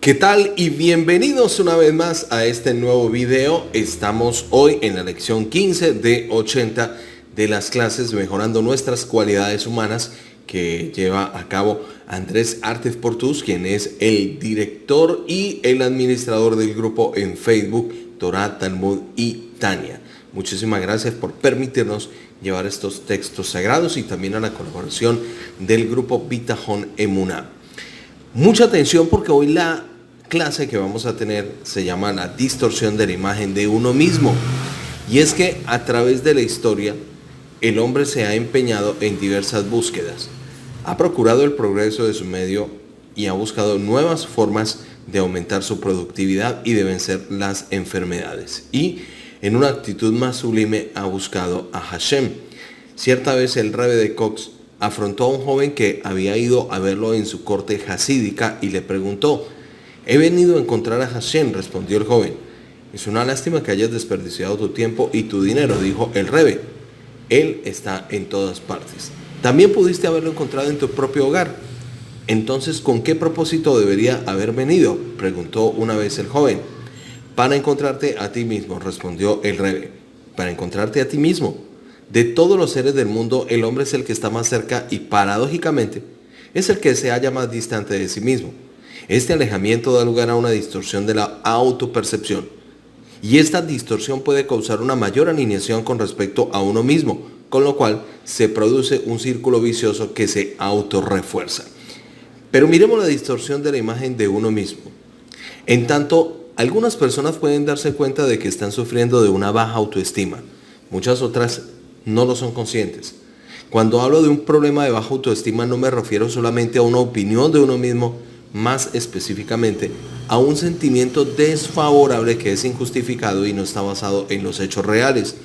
¿Qué tal? Y bienvenidos una vez más a este nuevo video. Estamos hoy en la lección 15 de 80 de las clases Mejorando Nuestras Cualidades Humanas que lleva a cabo Andrés Artez Portús, quien es el director y el administrador del grupo en Facebook Torah, Talmud y Tania. Muchísimas gracias por permitirnos llevar estos textos sagrados y también a la colaboración del grupo Bitajón Emuná. Mucha atención porque hoy la clase que vamos a tener se llama la distorsión de la imagen de uno mismo. Y es que a través de la historia el hombre se ha empeñado en diversas búsquedas. Ha procurado el progreso de su medio y ha buscado nuevas formas de aumentar su productividad y de vencer las enfermedades. Y en una actitud más sublime ha buscado a Hashem. Cierta vez el Rebbe de Cox afrontó a un joven que había ido a verlo en su corte hasídica y le preguntó: «He venido a encontrar a Hashem», respondió el joven. «Es una lástima que hayas desperdiciado tu tiempo y tu dinero», dijo el Rebbe. «Él está en todas partes. También pudiste haberlo encontrado en tu propio hogar. Entonces, ¿con qué propósito debería haber venido?», preguntó una vez el joven. «Para encontrarte a ti mismo», respondió el Rebbe. «Para encontrarte a ti mismo. De todos los seres del mundo, el hombre es el que está más cerca y, paradójicamente, es el que se halla más distante de sí mismo. Este alejamiento da lugar a una distorsión de la autopercepción. Y esta distorsión puede causar una mayor alineación con respecto a uno mismo, con lo cual se produce un círculo vicioso que se autorrefuerza». Pero miremos la distorsión de la imagen de uno mismo. En tanto, algunas personas pueden darse cuenta de que están sufriendo de una baja autoestima. Muchas otras no lo son conscientes. Cuando hablo de un problema de baja autoestima no me refiero solamente a una opinión de uno mismo, más específicamente a un sentimiento desfavorable que es injustificado y no está basado en los hechos reales.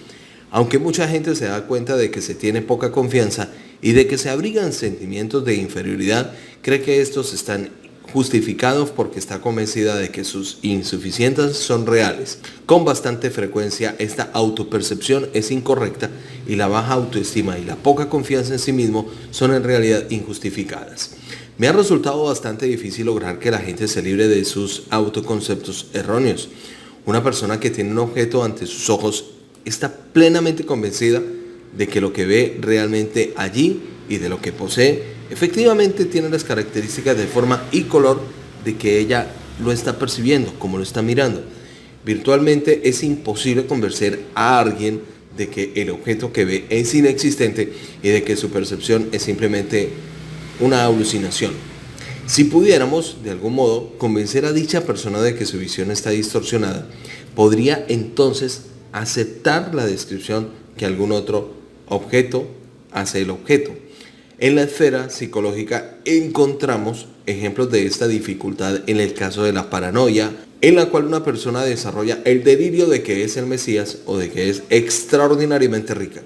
Aunque mucha gente se da cuenta de que se tiene poca confianza y de que se abrigan sentimientos de inferioridad, cree que estos están justificados porque está convencida de que sus insuficiencias son reales. Con bastante frecuencia esta autopercepción es incorrecta y la baja autoestima y la poca confianza en sí mismo son en realidad injustificadas. Me ha resultado bastante difícil lograr que la gente se libre de sus autoconceptos erróneos. Una persona que tiene un objeto ante sus ojos está plenamente convencida de que lo que ve realmente allí y de lo que posee efectivamente tiene las características de forma y color de que ella lo está percibiendo, como lo está mirando. Virtualmente es imposible convencer a alguien de que el objeto que ve es inexistente y de que su percepción es simplemente una alucinación. Si pudiéramos, de algún modo, convencer a dicha persona de que su visión está distorsionada, podría entonces aceptar la descripción que algún otro objeto hace el objeto. En la esfera psicológica encontramos ejemplos de esta dificultad en el caso de la paranoia, en la cual una persona desarrolla el delirio de que es el Mesías o de que es extraordinariamente rica.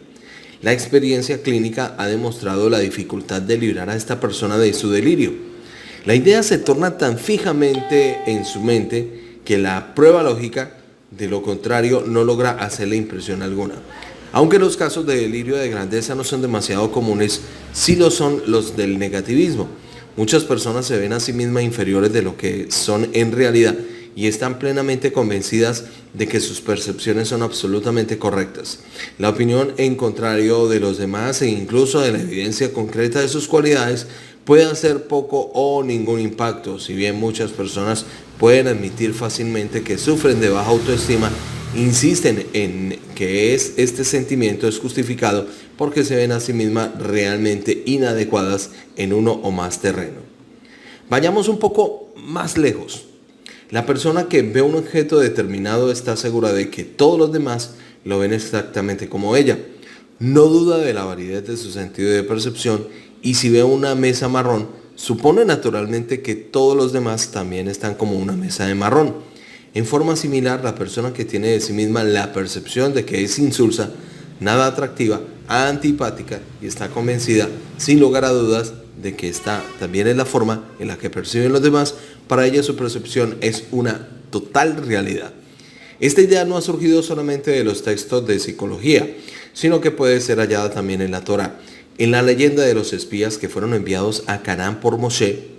La experiencia clínica ha demostrado la dificultad de librar a esta persona de su delirio. La idea se torna tan fijamente en su mente que la prueba lógica de lo contrario no logra hacerle impresión alguna. Aunque los casos de delirio de grandeza no son demasiado comunes, sí lo son los del negativismo. Muchas personas se ven a sí mismas inferiores de lo que son en realidad y están plenamente convencidas de que sus percepciones son absolutamente correctas. La opinión en contrario de los demás e incluso de la evidencia concreta de sus cualidades puede hacer poco o ningún impacto. Si bien muchas personas pueden admitir fácilmente que sufren de baja autoestima, insisten en que este sentimiento es justificado porque se ven a sí mismas realmente inadecuadas en uno o más terreno. Vayamos un poco más lejos. La persona que ve un objeto determinado está segura de que todos los demás lo ven exactamente como ella. No duda de la validez de su sentido de percepción y si ve una mesa marrón, supone naturalmente que todos los demás también están como una mesa de marrón. En forma similar, la persona que tiene de sí misma la percepción de que es insulsa, nada atractiva, antipática y está convencida, sin lugar a dudas, de que esta también es la forma en la que perciben los demás, para ella su percepción es una total realidad. Esta idea no ha surgido solamente de los textos de psicología, sino que puede ser hallada también en la Torah. En la leyenda de los espías que fueron enviados a Canaán por Moshe,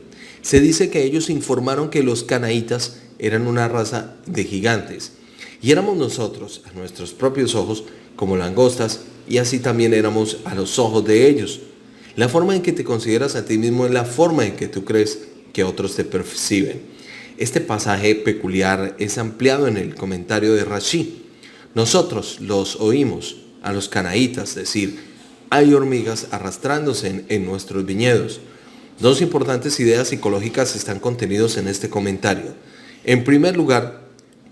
Se dice que ellos informaron que los canaítas eran una raza de gigantes y éramos nosotros, a nuestros propios ojos, como langostas, y así también éramos a los ojos de ellos. La forma en que te consideras a ti mismo es la forma en que tú crees que otros te perciben. Este pasaje peculiar es ampliado en el comentario de Rashi. Nosotros los oímos a los canaítas decir: hay hormigas arrastrándose en nuestros viñedos. Dos importantes ideas psicológicas están contenidos en este comentario. En primer lugar,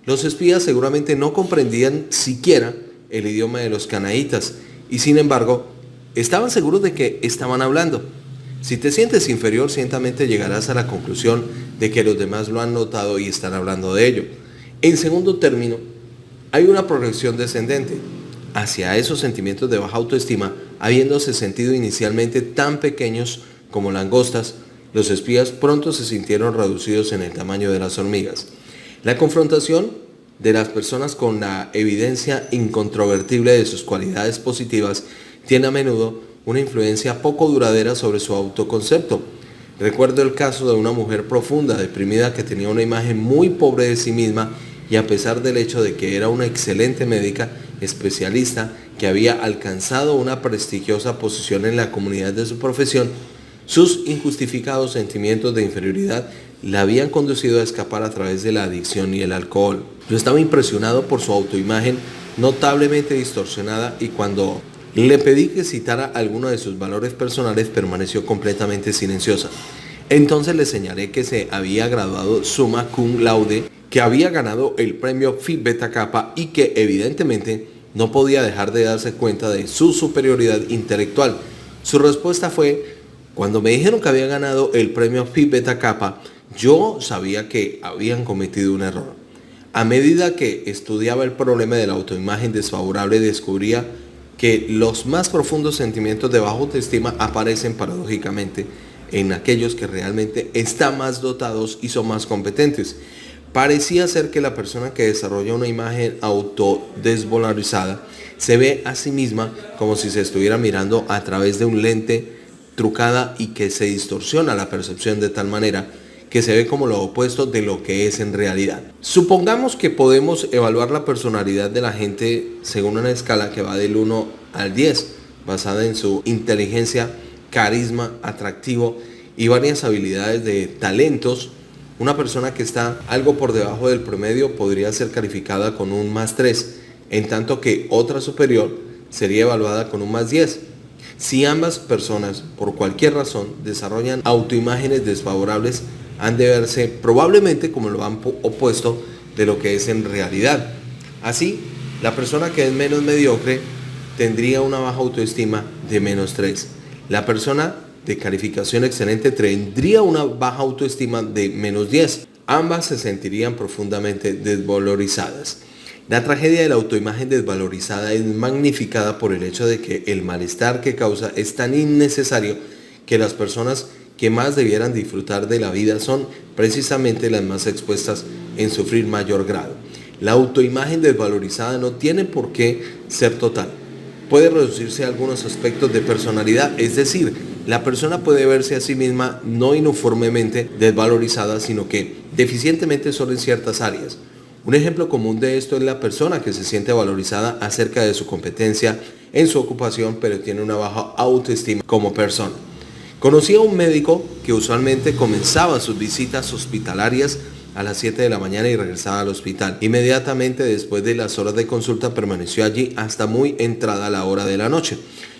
los espías seguramente no comprendían siquiera el idioma de los canaítas y sin embargo estaban seguros de que estaban hablando. Si te sientes inferior, ciertamente llegarás a la conclusión de que los demás lo han notado y están hablando de ello. En segundo término, hay una progresión descendente hacia esos sentimientos de baja autoestima, habiéndose sentido inicialmente tan pequeños como langostas. Los espías pronto se sintieron reducidos en el tamaño de las hormigas. La confrontación de las personas con la evidencia incontrovertible de sus cualidades positivas tiene a menudo una influencia poco duradera sobre su autoconcepto. Recuerdo el caso de una mujer profunda, deprimida, que tenía una imagen muy pobre de sí misma y a pesar del hecho de que era una excelente médica especialista que había alcanzado una prestigiosa posición en la comunidad de su profesión, sus injustificados sentimientos de inferioridad la habían conducido a escapar a través de la adicción y el alcohol. Yo estaba impresionado por su autoimagen notablemente distorsionada y cuando le pedí que citara alguno de sus valores personales permaneció completamente silenciosa. Entonces le señalé que se había graduado summa cum laude, que había ganado el premio Phi Beta Kappa y que evidentemente no podía dejar de darse cuenta de su superioridad intelectual. Su respuesta fue: cuando me dijeron que había ganado el premio Phi Beta Kappa, yo sabía que habían cometido un error. A medida que estudiaba el problema de la autoimagen desfavorable, descubría que los más profundos sentimientos de baja autoestima aparecen paradójicamente en aquellos que realmente están más dotados y son más competentes. Parecía ser que la persona que desarrolla una imagen autodesvalorizada se ve a sí misma como si se estuviera mirando a través de un lente trucada y que se distorsiona la percepción de tal manera que se ve como lo opuesto de lo que es en realidad. Supongamos que podemos evaluar la personalidad de la gente según una escala que va del 1 al 10, basada en su inteligencia, carisma, atractivo y varias habilidades de talentos. Una persona que está algo por debajo del promedio podría ser calificada con un +3, en tanto que otra superior sería evaluada con un +10. Si ambas personas, por cualquier razón, desarrollan autoimágenes desfavorables, han de verse probablemente como lo opuesto de lo que es en realidad. Así, la persona que es menos mediocre tendría una baja autoestima de -3. La persona de calificación excelente tendría una baja autoestima de -10. Ambas se sentirían profundamente desvalorizadas. La tragedia de la autoimagen desvalorizada es magnificada por el hecho de que el malestar que causa es tan innecesario que las personas que más debieran disfrutar de la vida son precisamente las más expuestas en sufrir mayor grado. La autoimagen desvalorizada no tiene por qué ser total. Puede reducirse a algunos aspectos de personalidad, es decir, la persona puede verse a sí misma no uniformemente desvalorizada, sino que deficientemente solo en ciertas áreas. Un ejemplo común de esto es la persona que se siente valorizada acerca de su competencia en su ocupación, pero tiene una baja autoestima como persona. Conocí a un médico que usualmente comenzaba sus visitas hospitalarias a las 7 de la mañana y regresaba al hospital. Inmediatamente después de las horas de consulta permaneció allí hasta muy entrada la hora de la noche.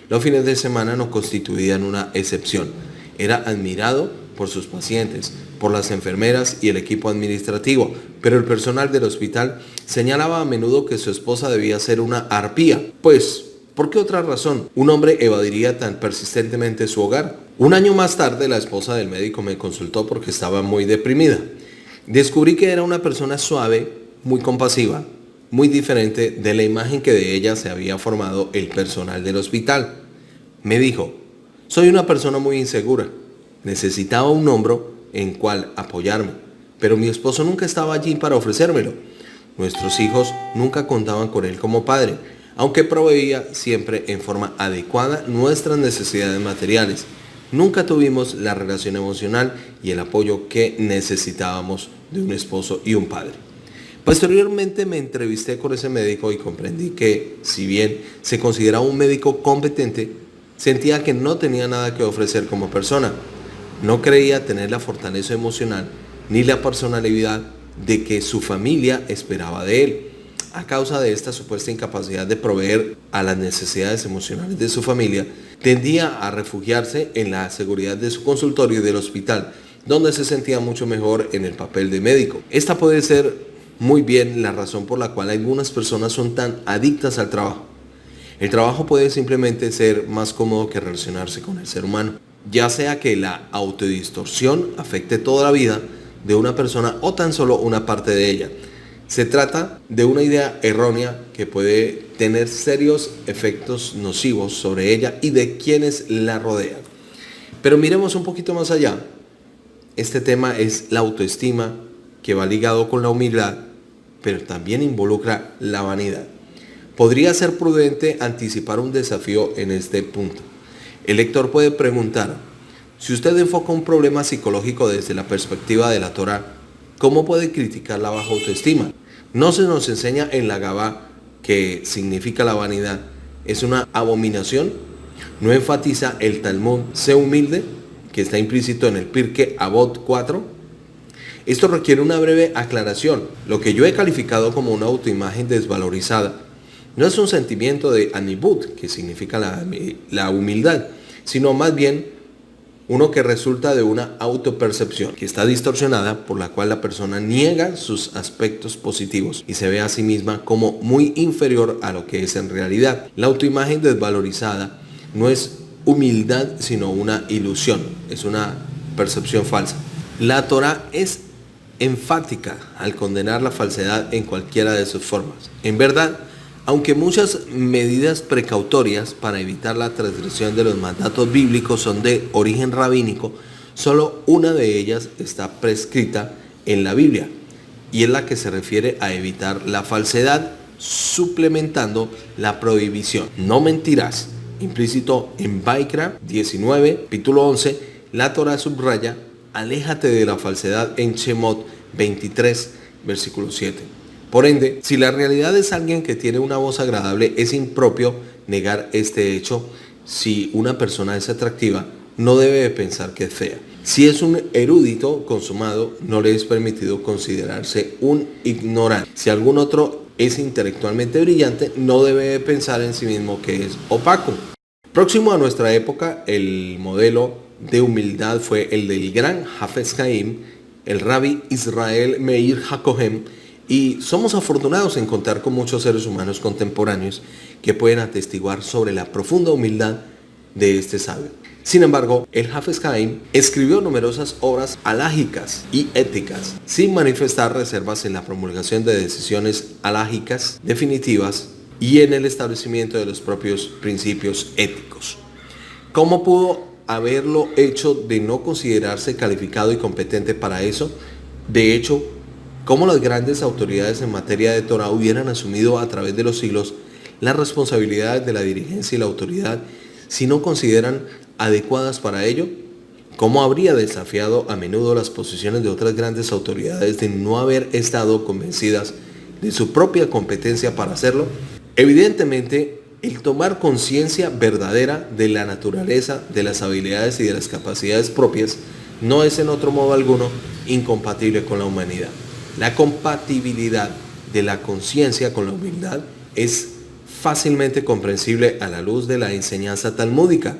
Los fines de semana no constituían una excepción. Era admirado por sus pacientes, por las enfermeras y el equipo administrativo, pero el personal del hospital señalaba a menudo que su esposa debía ser una arpía. Pues, ¿por qué otra razón un hombre evadiría tan persistentemente su hogar? Un año más tarde, la esposa del médico me consultó porque estaba muy deprimida. Descubrí que era una persona suave, muy compasiva, muy diferente de la imagen que de ella se había formado el personal del hospital. Me dijo: soy una persona muy insegura. Necesitaba un hombro en cual apoyarme, pero mi esposo nunca estaba allí para ofrecérmelo. Nuestros hijos nunca contaban con él como padre, aunque proveía siempre en forma adecuada nuestras necesidades materiales. nunca tuvimos la relación emocional y el apoyo que necesitábamos de un esposo y un padre. Posteriormente me entrevisté con ese médico y comprendí que, si bien se consideraba un médico competente, sentía que no tenía nada que ofrecer como persona. No creía tener la fortaleza emocional ni la personalidad de que su familia esperaba de él. A causa de esta supuesta incapacidad de proveer a las necesidades emocionales de su familia, tendía a refugiarse en la seguridad de su consultorio y del hospital, donde se sentía mucho mejor en el papel de médico. Esta puede ser muy bien la razón por la cual algunas personas son tan adictas al trabajo. El trabajo puede simplemente ser más cómodo que relacionarse con el ser humano, ya sea que la autodistorsión afecte toda la vida de una persona o tan solo una parte de ella. Se trata de una idea errónea que puede tener serios efectos nocivos sobre ella y de quienes la rodean. Pero miremos un poquito más allá. Este tema es la autoestima, que va ligado con la humildad, pero también involucra la vanidad. Podría ser prudente anticipar un desafío en este punto. El lector puede preguntar: si usted enfoca un problema psicológico desde la perspectiva de la Torá, ¿cómo puede criticar la baja autoestima? No se nos enseña en la Gabá, que significa la vanidad, es una abominación. No enfatiza el Talmud, sé humilde, que está implícito en el Pirkei Avot 4. Esto requiere una breve aclaración. Lo que yo he calificado como una autoimagen desvalorizada no es un sentimiento de anibut, que significa la humildad, sino más bien uno que resulta de una autopercepción que está distorsionada, por la cual la persona niega sus aspectos positivos y se ve a sí misma como muy inferior a lo que es en realidad. La autoimagen desvalorizada no es humildad, sino una ilusión, es una percepción falsa. La Torá es enfática al condenar la falsedad en cualquiera de sus formas. En verdad, aunque muchas medidas precautorias para evitar la transgresión de los mandatos bíblicos son de origen rabínico, solo una de ellas está prescrita en la Biblia, y es la que se refiere a evitar la falsedad, suplementando la prohibición. No mentirás, implícito en Vaikra 19, capítulo 11, la Torá subraya: aléjate de la falsedad en Shemot 23, versículo 7. Por ende, si la realidad es alguien que tiene una voz agradable, es impropio negar este hecho. Si una persona es atractiva, no debe de pensar que es fea. Si es un erudito consumado, no le es permitido considerarse un ignorante. Si algún otro es intelectualmente brillante, no debe de pensar en sí mismo que es opaco. Próximo a nuestra época, el modelo de humildad fue el del gran Hafez Haim, el Rabbi Israel Meir HaKohen, y somos afortunados en contar con muchos seres humanos contemporáneos que pueden atestiguar sobre la profunda humildad de este sabio. Sin embargo, el Hafez Haim escribió numerosas obras alágicas y éticas, sin manifestar reservas en la promulgación de decisiones alágicas definitivas y en el establecimiento de los propios principios éticos. ¿Cómo pudo haberlo hecho de no considerarse calificado y competente para eso? De hecho, ¿cómo las grandes autoridades en materia de Torah hubieran asumido a través de los siglos las responsabilidades de la dirigencia y la autoridad si no consideran adecuadas para ello? ¿Cómo habría desafiado a menudo las posiciones de otras grandes autoridades de no haber estado convencidas de su propia competencia para hacerlo? Evidentemente, el tomar conciencia verdadera de la naturaleza, de las habilidades y de las capacidades propias no es en otro modo alguno incompatible con la humanidad. La compatibilidad de la conciencia con la humildad es fácilmente comprensible a la luz de la enseñanza talmúdica.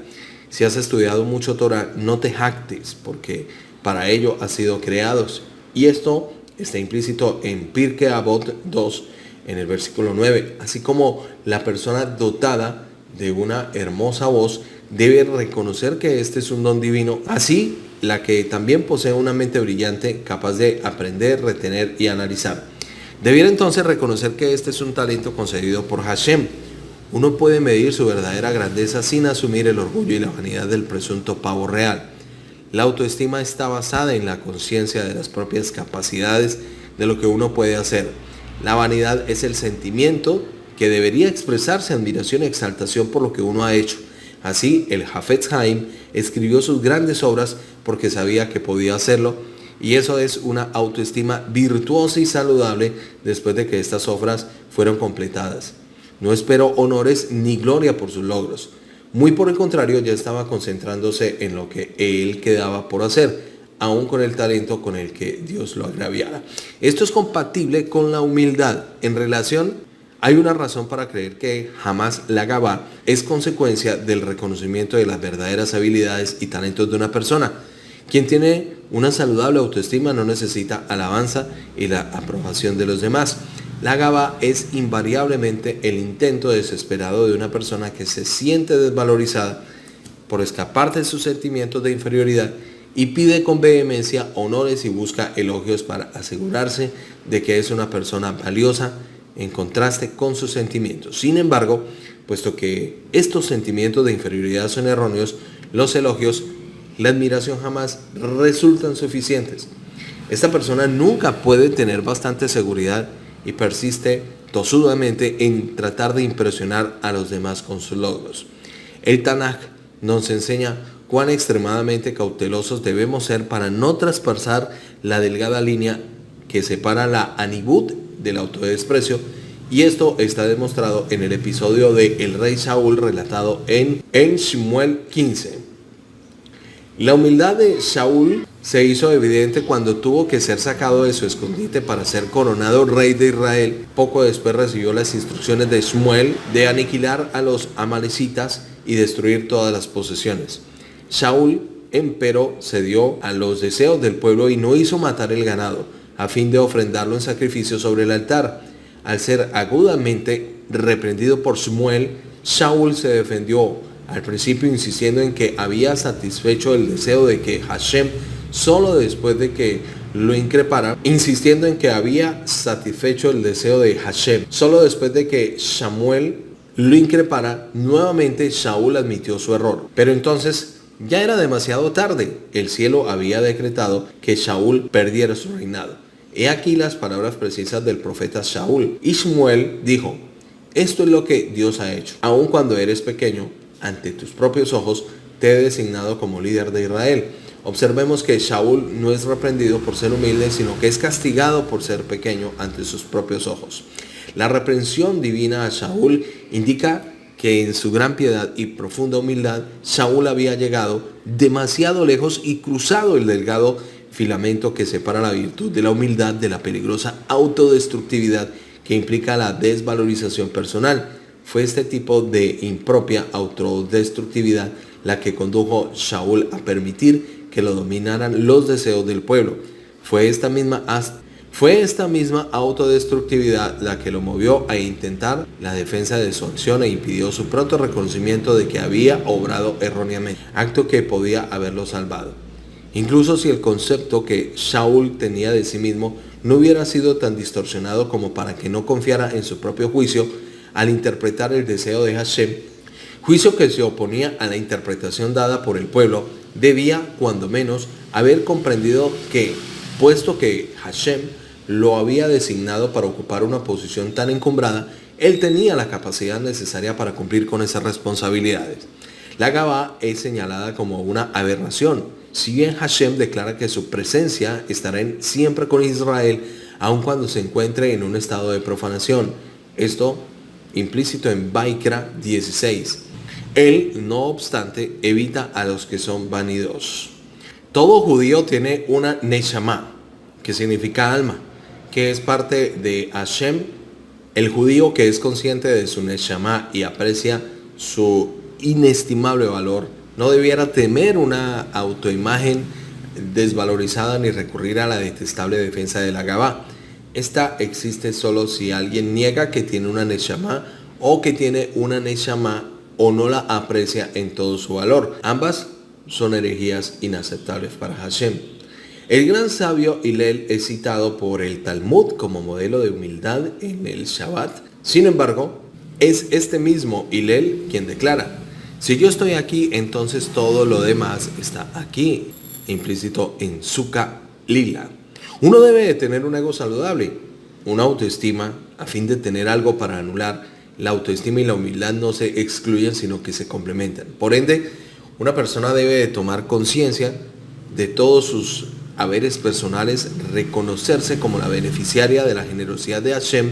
Si has estudiado mucho Torah, no te jactes, porque para ello has sido creados. Y esto está implícito en Pirkei Avot 2, en el versículo 9. Así como la persona dotada de una hermosa voz debe reconocer que este es un don divino, así la que también posee una mente brillante, capaz de aprender, retener y analizar. Debiera entonces reconocer que este es un talento concedido por Hashem. Uno puede medir su verdadera grandeza sin asumir el orgullo y la vanidad del presunto pavo real. La autoestima está basada en la conciencia de las propias capacidades de lo que uno puede hacer. La vanidad es el sentimiento que debería expresarse admiración y exaltación por lo que uno ha hecho. Así, el Hafetz Haim escribió sus grandes obras porque sabía que podía hacerlo, y eso es una autoestima virtuosa y saludable después de que estas obras fueron completadas. No esperó honores ni gloria por sus logros. Muy por el contrario, ya estaba concentrándose en lo que él quedaba por hacer, aún con el talento con el que Dios lo agraviara. Esto es compatible con la humildad. En relación, hay una razón para creer que jamás la Gabá es consecuencia del reconocimiento de las verdaderas habilidades y talentos de una persona. Quien tiene una saludable autoestima no necesita alabanza y la aprobación de los demás. La Gabá es invariablemente el intento desesperado de una persona que se siente desvalorizada por escapar de sus sentimientos de inferioridad y pide con vehemencia honores y busca elogios para asegurarse de que es una persona valiosa en contraste con sus sentimientos. Sin embargo, puesto que estos sentimientos de inferioridad son erróneos, los elogios, la admiración jamás resultan suficientes. Esta persona nunca puede tener bastante seguridad y persiste tosudamente en tratar de impresionar a los demás con sus logros. El Tanaj nos enseña cuán extremadamente cautelosos debemos ser para no traspasar la delgada línea que separa la anibut del autodesprecio, y esto está demostrado en el episodio de el rey Saúl relatado en Shmuel 15. La humildad de Saúl se hizo evidente cuando tuvo que ser sacado de su escondite para ser coronado rey de Israel. Poco después recibió las instrucciones de Shmuel de aniquilar a los amalecitas y destruir todas las posesiones. Saúl, empero, cedió a los deseos del pueblo y no hizo matar el ganado, a fin de ofrendarlo en sacrificio sobre el altar. Al ser agudamente reprendido por Shmuel, Saúl se defendió, al principio insistiendo en que había satisfecho el deseo de que Hashem, solo después de que lo increpara, solo después de que Samuel lo increpara, nuevamente Saúl admitió su error. Pero entonces ya era demasiado tarde. El cielo había decretado que Saúl perdiera su reinado. He aquí las palabras precisas del profeta Saúl. Y Shmuel dijo: esto es lo que Dios ha hecho. Aun cuando eres pequeño, ante tus propios ojos, te he designado como líder de Israel. Observemos que Saúl no es reprendido por ser humilde, sino que es castigado por ser pequeño ante sus propios ojos. La reprensión divina a Saúl indica que en su gran piedad y profunda humildad, Saúl había llegado demasiado lejos y cruzado el delgado filamento que separa la virtud de la humildad de la peligrosa autodestructividad que implica la desvalorización personal. Fue este tipo de impropia autodestructividad la que condujo a Saúl a permitir que lo dominaran los deseos del pueblo. Fue esta misma autodestructividad la que lo movió a intentar la defensa de su acción e impidió su pronto reconocimiento de que había obrado erróneamente, acto que podía haberlo salvado. Incluso si el concepto que Saúl tenía de sí mismo no hubiera sido tan distorsionado como para que no confiara en su propio juicio al interpretar el deseo de Hashem, juicio que se oponía a la interpretación dada por el pueblo, debía, cuando menos, haber comprendido que, puesto que Hashem lo había designado para ocupar una posición tan encumbrada, él tenía la capacidad necesaria para cumplir con esas responsabilidades. La Gabá es señalada como una aberración. Si bien Hashem declara que su presencia estará siempre con Israel, aun cuando se encuentre en un estado de profanación. Esto implícito en Vaikra 16. Él, no obstante, evita a los que son vanidosos. Todo judío tiene una neshama, que significa alma, que es parte de Hashem. El judío que es consciente de su neshama y aprecia su inestimable valor, no debiera temer una autoimagen desvalorizada ni recurrir a la detestable defensa de la Gabá. Esta existe solo si alguien niega que tiene una neshama o que tiene una neshama o no la aprecia en todo su valor. Ambas son herejías inaceptables para Hashem. El gran sabio Hillel es citado por el Talmud como modelo de humildad en el Shabbat. Sin embargo, es este mismo Hillel quien declara: si yo estoy aquí, entonces todo lo demás está aquí, implícito en Sukkah Lila. Uno debe de tener un ego saludable, una autoestima, a fin de tener algo para anular la autoestima y la humildad no se excluyen, sino que se complementan. Por ende, una persona debe de tomar conciencia de todos sus haberes personales, reconocerse como la beneficiaria de la generosidad de Hashem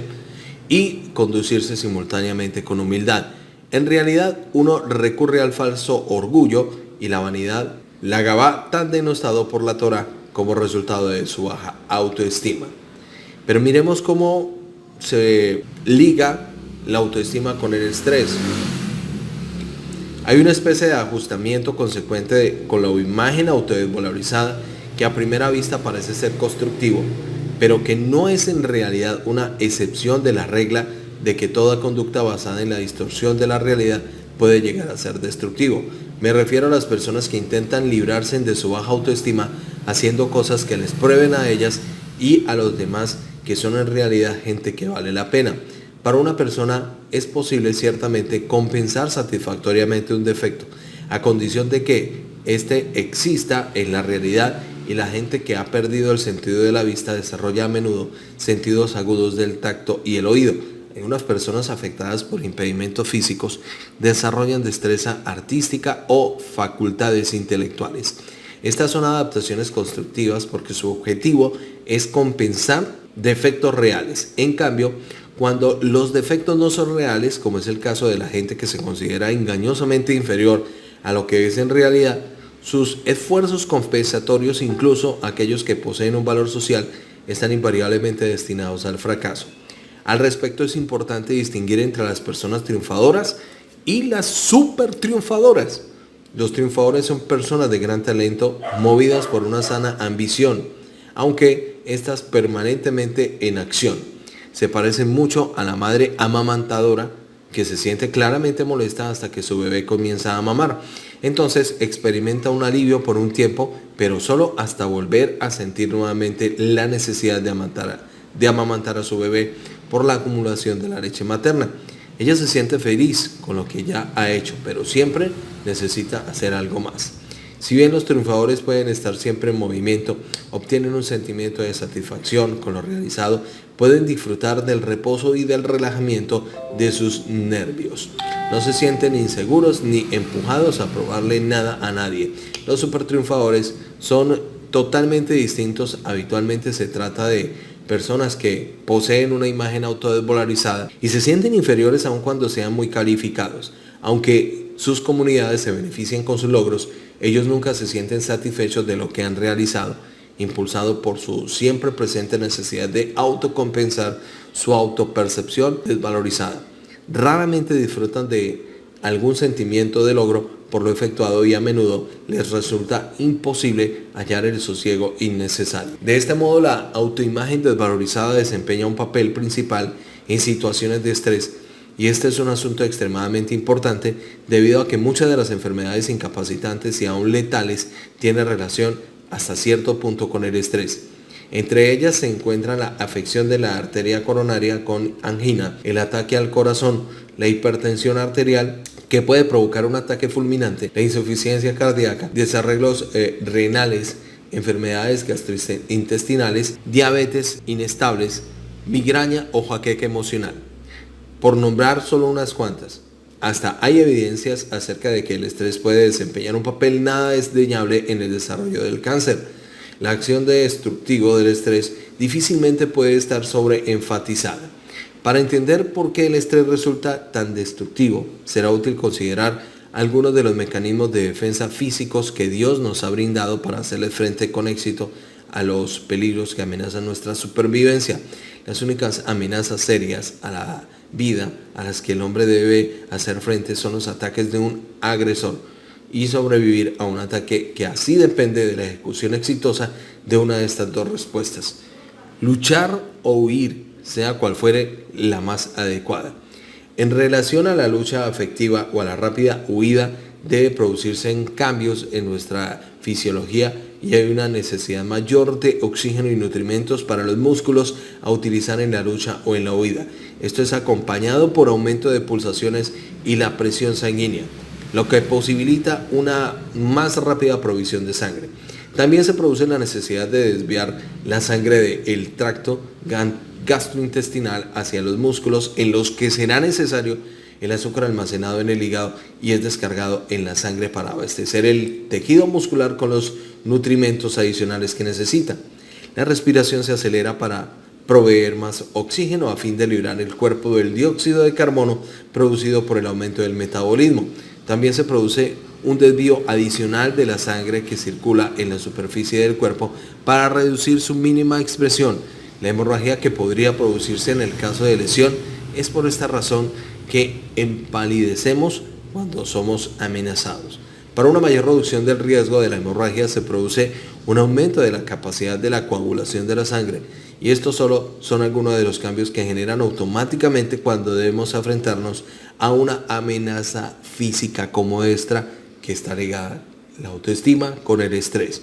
y conducirse simultáneamente con humildad. En realidad, uno recurre al falso orgullo y la vanidad, la gabá, tan denostado por la Torá como resultado de su baja autoestima. Pero miremos cómo se liga la autoestima con el estrés. Hay una especie de ajustamiento consecuente con la imagen autodesvalorizada que a primera vista parece ser constructivo, pero que no es en realidad una excepción de la regla de que toda conducta basada en la distorsión de la realidad puede llegar a ser destructivo. Me refiero a las personas que intentan librarse de su baja autoestima haciendo cosas que les prueben a ellas y a los demás que son en realidad gente que vale la pena. Para una persona es posible ciertamente compensar satisfactoriamente un defecto, a condición de que éste exista en la realidad, y la gente que ha perdido el sentido de la vista desarrolla a menudo sentidos agudos del tacto y el oído. Algunas personas afectadas por impedimentos físicos desarrollan destreza artística o facultades intelectuales. Estas son adaptaciones constructivas porque su objetivo es compensar defectos reales. En cambio, cuando los defectos no son reales, como es el caso de la gente que se considera engañosamente inferior a lo que es en realidad, sus esfuerzos compensatorios, incluso aquellos que poseen un valor social, están invariablemente destinados al fracaso. Al respecto, es importante distinguir entre las personas triunfadoras y las super triunfadoras. Los triunfadores son personas de gran talento movidas por una sana ambición, aunque estas permanentemente en acción. Se parecen mucho a la madre amamantadora que se siente claramente molesta hasta que su bebé comienza a mamar. Entonces experimenta un alivio por un tiempo, pero solo hasta volver a sentir nuevamente la necesidad de amamantar a su bebé por la acumulación de la leche materna. Ella se siente feliz con lo que ya ha hecho, pero siempre necesita hacer algo más. Si bien los triunfadores pueden estar siempre en movimiento, obtienen un sentimiento de satisfacción con lo realizado, pueden disfrutar del reposo y del relajamiento de sus nervios. No se sienten inseguros ni empujados a probarle nada a nadie. Los supertriunfadores son totalmente distintos. Habitualmente se trata de personas que poseen una imagen autodesvalorizada y se sienten inferiores aun cuando sean muy calificados. Aunque sus comunidades se beneficien con sus logros, ellos nunca se sienten satisfechos de lo que han realizado, impulsado por su siempre presente necesidad de autocompensar su autopercepción desvalorizada. Raramente disfrutan de algún sentimiento de logro por lo efectuado y a menudo les resulta imposible hallar el sosiego innecesario. De este modo, la autoimagen desvalorizada desempeña un papel principal en situaciones de estrés, y este es un asunto extremadamente importante debido a que muchas de las enfermedades incapacitantes y aún letales tienen relación hasta cierto punto con el estrés. Entre ellas se encuentran la afección de la arteria coronaria con angina, el ataque al corazón, la hipertensión arterial que puede provocar un ataque fulminante, la insuficiencia cardíaca, desarreglos renales, enfermedades gastrointestinales, diabetes inestables, migraña o jaqueca emocional, por nombrar solo unas cuantas. Hasta hay evidencias acerca de que el estrés puede desempeñar un papel nada desdeñable en el desarrollo del cáncer. La acción destructiva del estrés difícilmente puede estar sobreenfatizada. Para entender por qué el estrés resulta tan destructivo, será útil considerar algunos de los mecanismos de defensa físicos que Dios nos ha brindado para hacerle frente con éxito a los peligros que amenazan nuestra supervivencia. Las únicas amenazas serias a la vida a las que el hombre debe hacer frente son los ataques de un agresor y sobrevivir a un ataque que así depende de la ejecución exitosa de una de estas dos respuestas. Luchar o huir, sea cual fuere la más adecuada. En relación a la lucha afectiva o a la rápida huida, debe producirse en cambios en nuestra fisiología y hay una necesidad mayor de oxígeno y nutrimentos para los músculos a utilizar en la lucha o en la huida. Esto es acompañado por aumento de pulsaciones y la presión sanguínea, lo que posibilita una más rápida provisión de sangre. También se produce la necesidad de desviar la sangre del tracto gastrointestinal hacia los músculos, en los que será necesario el azúcar almacenado en el hígado y es descargado en la sangre para abastecer el tejido muscular con los nutrimentos adicionales que necesita. La respiración se acelera para proveer más oxígeno a fin de librar el cuerpo del dióxido de carbono producido por el aumento del metabolismo. También se produce un desvío adicional de la sangre que circula en la superficie del cuerpo para reducir su mínima expresión. La hemorragia que podría producirse en el caso de lesión es por esta razón que empalidecemos cuando somos amenazados. Para una mayor reducción del riesgo de la hemorragia se produce un aumento de la capacidad de la coagulación de la sangre, y estos solo son algunos de los cambios que generan automáticamente cuando debemos enfrentarnos a una amenaza física como esta, que está ligada la autoestima con el estrés.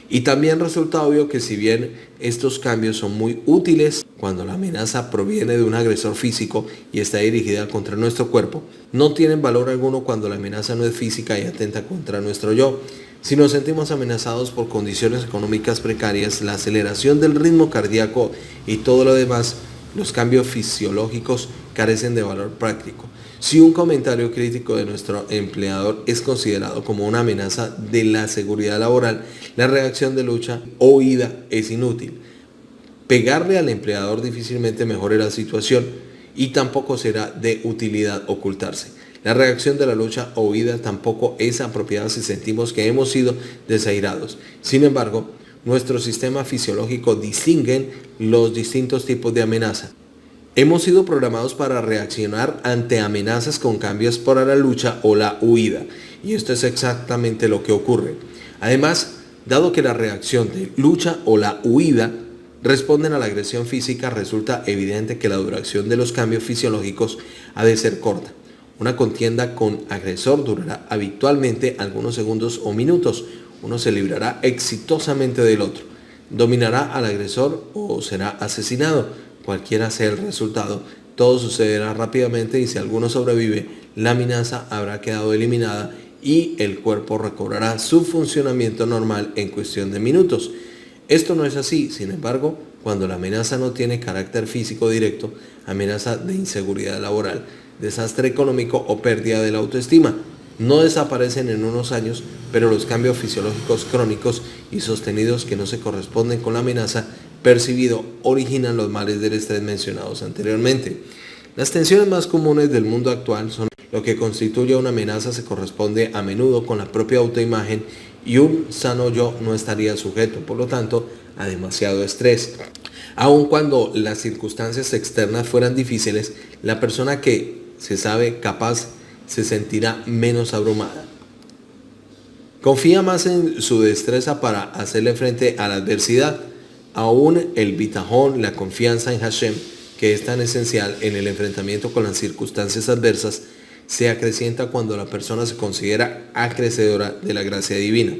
Y también resulta obvio que si bien estos cambios son muy útiles cuando la amenaza proviene de un agresor físico y está dirigida contra nuestro cuerpo, no tienen valor alguno cuando la amenaza no es física y atenta contra nuestro yo. Si nos sentimos amenazados por condiciones económicas precarias, la aceleración del ritmo cardíaco y todo lo demás, los cambios fisiológicos carecen de valor práctico. Si un comentario crítico de nuestro empleador es considerado como una amenaza de la seguridad laboral, la reacción de lucha o huida es inútil. Pegarle al empleador difícilmente mejore la situación y tampoco será de utilidad ocultarse. La reacción de la lucha o huida tampoco es apropiada si sentimos que hemos sido desairados. Sin embargo, nuestro sistema fisiológico distingue los distintos tipos de amenaza. Hemos sido programados para reaccionar ante amenazas con cambios para la lucha o la huida, y esto es exactamente lo que ocurre. Además, dado que la reacción de lucha o la huida responden a la agresión física, resulta evidente que la duración de los cambios fisiológicos ha de ser corta. Una contienda con agresor durará habitualmente algunos segundos o minutos. Uno se librará exitosamente del otro, dominará al agresor o será asesinado. Cualquiera sea el resultado, todo sucederá rápidamente y si alguno sobrevive, la amenaza habrá quedado eliminada y el cuerpo recobrará su funcionamiento normal en cuestión de minutos. Esto no es así, sin embargo, cuando la amenaza no tiene carácter físico directo, amenaza de inseguridad laboral, desastre económico o pérdida de la autoestima, no desaparecen en unos años, pero los cambios fisiológicos crónicos y sostenidos que no se corresponden con la amenaza percibido originan los males del estrés mencionados anteriormente. Las tensiones más comunes del mundo actual son lo que constituye una amenaza se corresponde a menudo con la propia autoimagen y un sano yo no estaría sujeto, por lo tanto, a demasiado estrés. Aun cuando las circunstancias externas fueran difíciles, la persona que se sabe capaz se sentirá menos abrumada. Confía más en su destreza para hacerle frente a la adversidad. Aún el bitajón, la confianza en Hashem, que es tan esencial en el enfrentamiento con las circunstancias adversas, se acrecienta cuando la persona se considera acreedora de la gracia divina.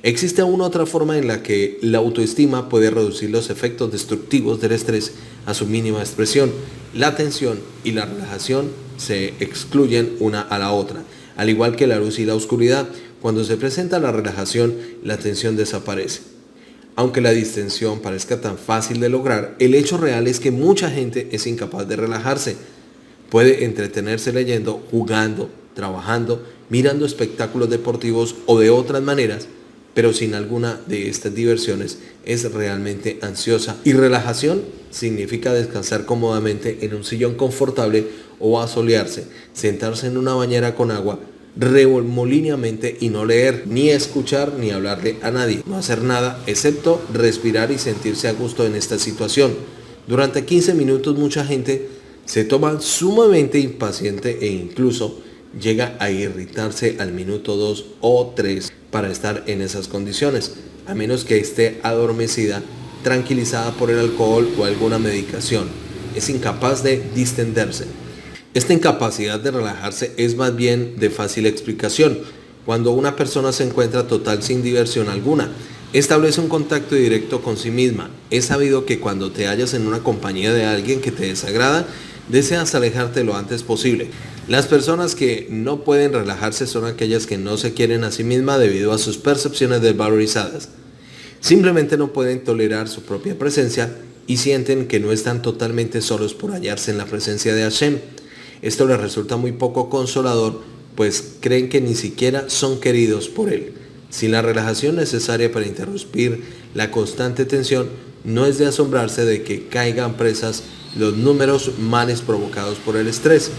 Existe aún otra forma en la que la autoestima puede reducir los efectos destructivos del estrés a su mínima expresión. La tensión y la relajación se excluyen una a la otra, al igual que la luz y la oscuridad. Cuando se presenta la relajación, la tensión desaparece. Aunque la distensión parezca tan fácil de lograr, el hecho real es que mucha gente es incapaz de relajarse. Puede entretenerse leyendo, jugando, trabajando, mirando espectáculos deportivos o de otras maneras, pero sin alguna de estas diversiones es realmente ansiosa. Y relajación significa descansar cómodamente en un sillón confortable o asolearse, sentarse en una bañera con agua, remolíneamente y no leer, ni escuchar, ni hablarle a nadie. No hacer nada excepto respirar y sentirse a gusto en esta situación. Durante 15 minutos mucha gente se toma sumamente impaciente e incluso llega a irritarse al minuto 2 o 3 para estar en esas condiciones, a menos que esté adormecida, tranquilizada por el alcohol o alguna medicación. Es incapaz de distenderse. Esta incapacidad de relajarse es más bien de fácil explicación. Cuando una persona se encuentra total sin diversión alguna, establece un contacto directo con sí misma. Es sabido que cuando te hallas en una compañía de alguien que te desagrada, deseas alejarte lo antes posible. Las personas que no pueden relajarse son aquellas que no se quieren a sí mismas debido a sus percepciones desvalorizadas. Simplemente no pueden tolerar su propia presencia y sienten que no están totalmente solos por hallarse en la presencia de Hashem. Esto les resulta muy poco consolador, pues creen que ni siquiera son queridos por él. Sin la relajación necesaria para interrumpir la constante tensión, no es de asombrarse de que caigan presas los números males provocados por el estrés.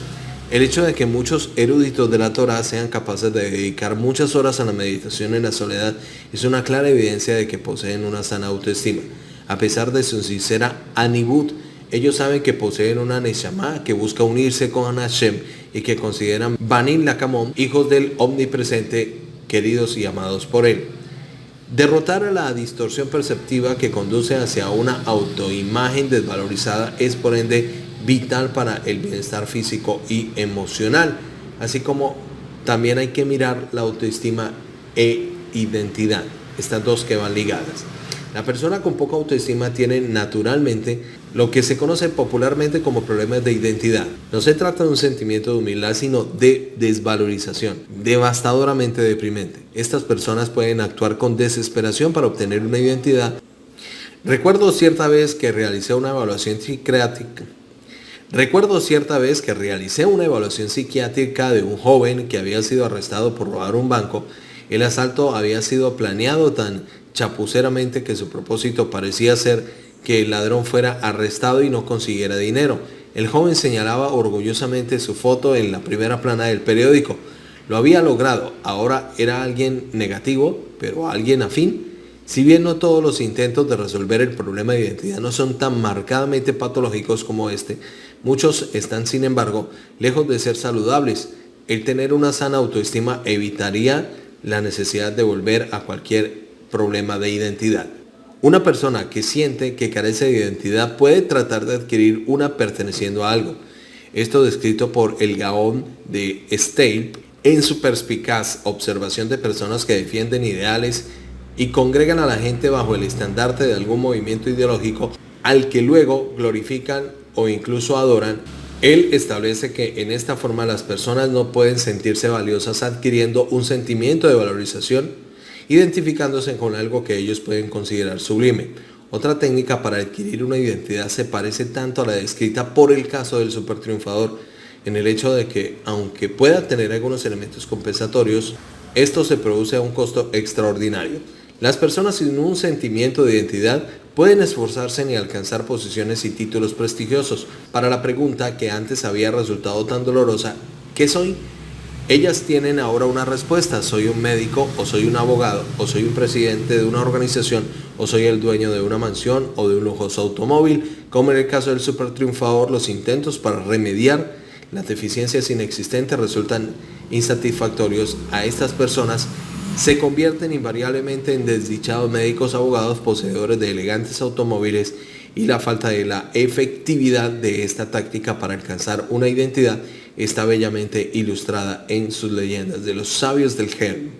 El hecho de que muchos eruditos de la Torá sean capaces de dedicar muchas horas a la meditación en la soledad es una clara evidencia de que poseen una sana autoestima. A pesar de su sincera anibut, ellos saben que poseen una neshama que busca unirse con Hashem y que consideran Banim Lakamon, hijos del omnipresente, queridos y amados por él. Derrotar a la distorsión perceptiva que conduce hacia una autoimagen desvalorizada es por ende vital para el bienestar físico y emocional, así como también hay que mirar la autoestima e identidad, estas dos que van ligadas. La persona con poca autoestima tiene naturalmente lo que se conoce popularmente como problemas de identidad. No se trata de un sentimiento de humildad, sino de desvalorización, devastadoramente deprimente. Estas personas pueden actuar con desesperación para obtener una identidad. Recuerdo cierta vez que realicé una evaluación psiquiátrica de un joven que había sido arrestado por robar un banco. El asalto había sido planeado tan chapuceramente que su propósito parecía ser que el ladrón fuera arrestado y no consiguiera dinero. El joven señalaba orgullosamente su foto en la primera plana del periódico. Lo había logrado. Ahora era alguien negativo, pero alguien afín. Si bien no todos los intentos de resolver el problema de identidad no son tan marcadamente patológicos como este, muchos están, sin embargo, lejos de ser saludables. El tener una sana autoestima evitaría la necesidad de volver a cualquier problema de identidad. Una persona que siente que carece de identidad puede tratar de adquirir una perteneciendo a algo. Esto descrito por el Gaón de Steyp en su perspicaz observación de personas que defienden ideales y congregan a la gente bajo el estandarte de algún movimiento ideológico al que luego glorifican o incluso adoran. Él establece que en esta forma las personas no pueden sentirse valiosas adquiriendo un sentimiento de valorización, identificándose con algo que ellos pueden considerar sublime. Otra técnica para adquirir una identidad se parece tanto a la descrita por el caso del supertriunfador, en el hecho de que, aunque pueda tener algunos elementos compensatorios, esto se produce a un costo extraordinario. Las personas sin un sentimiento de identidad pueden esforzarse en alcanzar posiciones y títulos prestigiosos. Para la pregunta que antes había resultado tan dolorosa, ¿qué soy?, ellas tienen ahora una respuesta: soy un médico, o soy un abogado, o soy un presidente de una organización, o soy el dueño de una mansión o de un lujoso automóvil. Como en el caso del supertriunfador, los intentos para remediar las deficiencias inexistentes resultan insatisfactorios. A estas personas se convierten invariablemente en desdichados médicos, abogados, poseedores de elegantes automóviles, y la falta de la efectividad de esta táctica para alcanzar una identidad está bellamente ilustrada en sus leyendas de los sabios del Helm.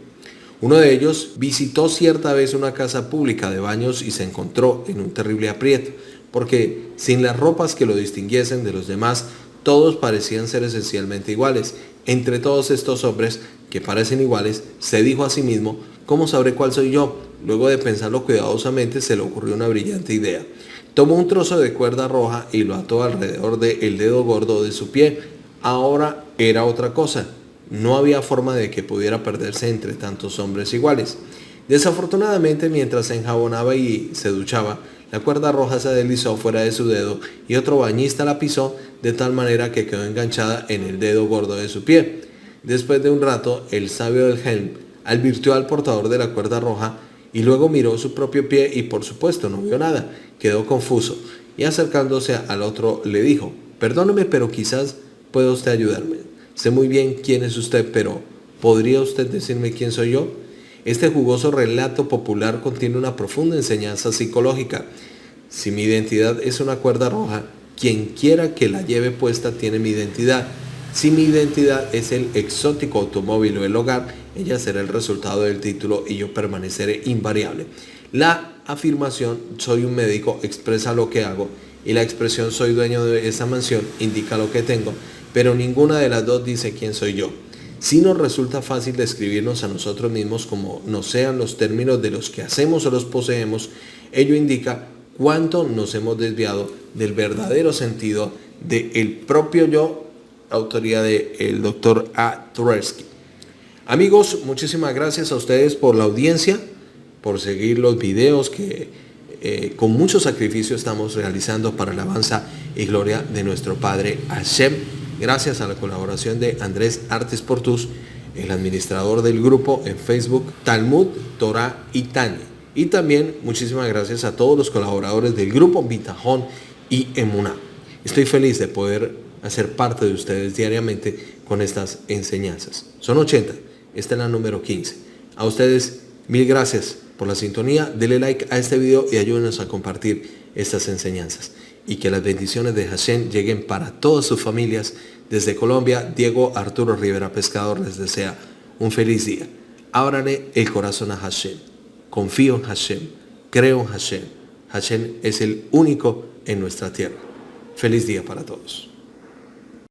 Uno de ellos visitó cierta vez una casa pública de baños y se encontró en un terrible aprieto, porque sin las ropas que lo distinguiesen de los demás, todos parecían ser esencialmente iguales. Entre todos estos hombres que parecen iguales, se dijo a sí mismo: ¿cómo sabré cuál soy yo? Luego de pensarlo cuidadosamente, se le ocurrió una brillante idea. Tomó un trozo de cuerda roja y lo ató alrededor del dedo gordo de su pie. Ahora era otra cosa. No había forma de que pudiera perderse entre tantos hombres iguales. Desafortunadamente, mientras se enjabonaba y se duchaba, la cuerda roja se deslizó fuera de su dedo y otro bañista la pisó de tal manera que quedó enganchada en el dedo gordo de su pie. Después de un rato, el sabio del Helm advirtió al portador de la cuerda roja y luego miró su propio pie y por supuesto no vio nada. Quedó confuso y acercándose al otro le dijo: perdóneme, pero quizás pueda usted ayudarme. Sé muy bien quién es usted, pero ¿podría usted decirme quién soy yo? Este jugoso relato popular contiene una profunda enseñanza psicológica. Si mi identidad es una cuerda roja, quien quiera que la lleve puesta tiene mi identidad. Si mi identidad es el exótico automóvil o el hogar, ella será el resultado del título y yo permaneceré invariable. La afirmación soy un médico expresa lo que hago y la expresión soy dueño de esa mansión indica lo que tengo, pero ninguna de las dos dice quién soy yo. Si nos resulta fácil describirnos a nosotros mismos como no sean los términos de los que hacemos o los poseemos, ello indica cuánto nos hemos desviado del verdadero sentido del propio yo, autoría del doctor A. Tversky. Amigos, muchísimas gracias a ustedes por la audiencia, por seguir los videos que con mucho sacrificio estamos realizando para la alabanza y gloria de nuestro Padre Hashem. Gracias a la colaboración de Andrés Artes Portus, el administrador del grupo en Facebook Talmud, Torah y Tania. Y también muchísimas gracias a todos los colaboradores del grupo Bitajón y Emuná. Estoy feliz de poder hacer parte de ustedes diariamente con estas enseñanzas. Son 80. Esta es la número 15. A ustedes, mil gracias por la sintonía. Dele like a este video y ayúdenos a compartir estas enseñanzas. Y que las bendiciones de Hashem lleguen para todas sus familias. Desde Colombia, Diego Arturo Rivera Pescador les desea un feliz día. Ábrale el corazón a Hashem. Confío en Hashem. Creo en Hashem. Hashem es el único en nuestra tierra. Feliz día para todos.